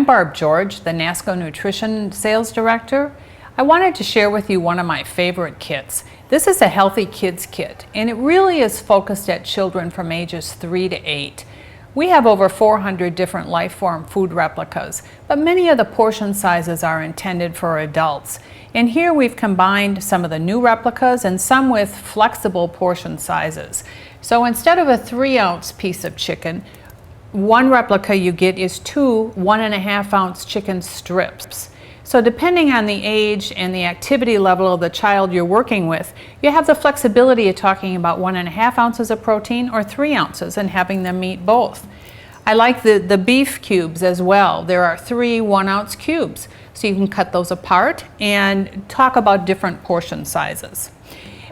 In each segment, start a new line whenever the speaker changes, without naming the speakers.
Barb George, the Nasco Nutrition Sales Director. I wanted to share with you one of my favorite kits. This is a Healthy Kids kit, and it really is focused at children from ages 3 to 8. We have over 400 different life-form food replicas, but many of the portion sizes are intended for adults. And here we've combined some of the new replicas and some with flexible portion sizes. So instead of a 3-ounce piece of chicken, one replica you get is 2 1.5-ounce chicken strips. So depending on the age and the activity level of the child you're working with, you have the flexibility of talking about 1.5 ounces of protein or 3 ounces and having them eat both. I like the beef cubes as well. There are 3 1-ounce cubes, so you can cut those apart and talk about different portion sizes.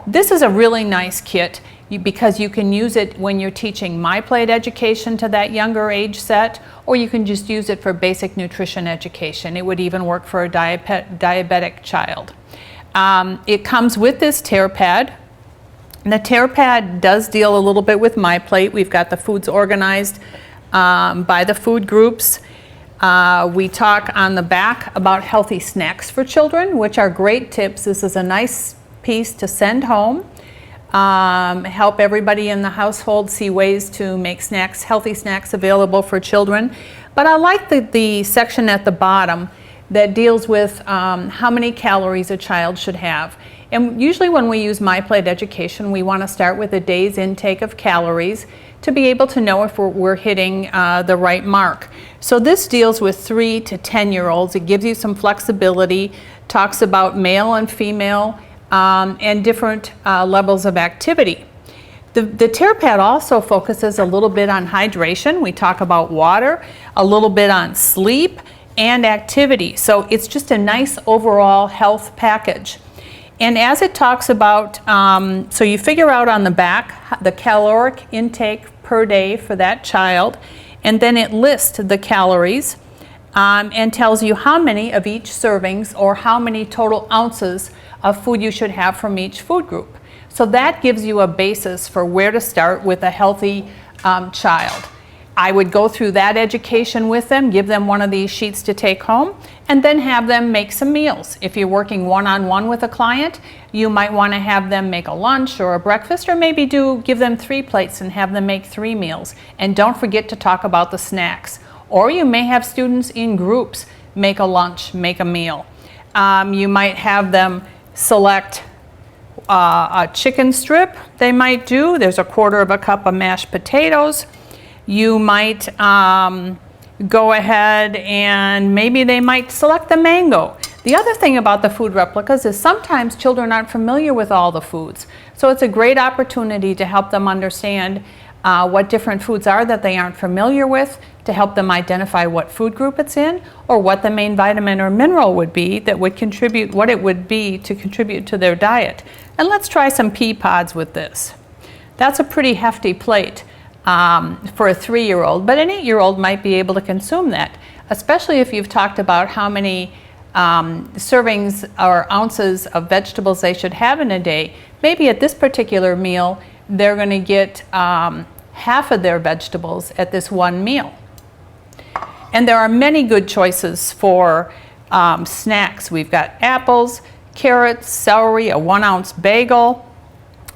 This is a really nice kit because you can use it when you're teaching My Plate education to that younger age set, or you can just use it for basic nutrition education. It would even work for a diabetic child. It comes with this TearPad. And the TearPad does deal a little bit with My Plate. We've got the foods organized by the food groups. We talk on the back about healthy snacks for children, which are great tips. This is a nice piece to send home. Help everybody in the household see ways to make snacks, healthy snacks available for children. But I like the section at the bottom that deals with how many calories a child should have. And usually when we use My Plate education, we want to start with a day's intake of calories to be able to know if we're hitting the right mark. So this deals with 3 to 10-year-olds. It gives you some flexibility, talks about male and female, and different levels of activity. The TearPad also focuses a little bit on hydration. We talk about water, a little bit on sleep and activity. So it's just a nice overall health package. And as it talks about, so you figure out on the back the caloric intake per day for that child, and then it lists the calories and tells you how many of each servings or how many total ounces of food you should have from each food group. So that gives you a basis for where to start with a healthy child. I would go through that education with them, give them one of these sheets to take home, and then have them make some meals. If you're working one-on-one with a client, you might want to have them make a lunch or a breakfast, or maybe give them 3 plates and have them make 3 meals. And don't forget to talk about the snacks. Or you may have students in groups make a lunch, make a meal. You might have them select a chicken strip. They might do. There's 1/4 cup of mashed potatoes. You might go ahead and maybe they might select the mango. The other thing about the food replicas is sometimes children aren't familiar with all the foods. So it's a great opportunity to help them understand what different foods are that they aren't familiar with, to help them identify what food group it's in, or what the main vitamin or mineral would be that would contribute, what it would be to contribute to their diet. And let's try some pea pods with this. That's a pretty hefty plate for a 3-year-old, but an 8-year-old might be able to consume that, especially if you've talked about how many servings or ounces of vegetables they should have in a day. Maybe at this particular meal, they're going to get half of their vegetables at this one meal. And there are many good choices for snacks. We've got apples, carrots, celery, a 1-ounce bagel.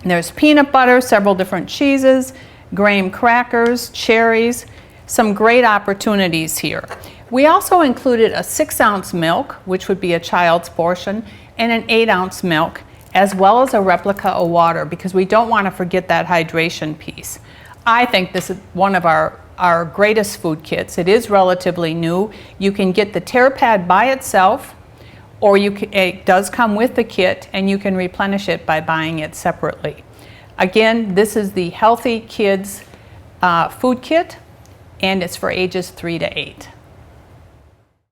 There's peanut butter, several different cheeses, graham crackers, cherries, some great opportunities here. We also included a 6-ounce milk, which would be a child's portion, and an 8-ounce milk, as well as a replica of water, because we don't want to forget that hydration piece. I think this is one of our greatest food kits. It is relatively new. You can get the TearPad by itself, or it does come with the kit, and you can replenish it by buying it separately. Again, this is the Healthy Kids food kit, and it's for ages 3 to 8.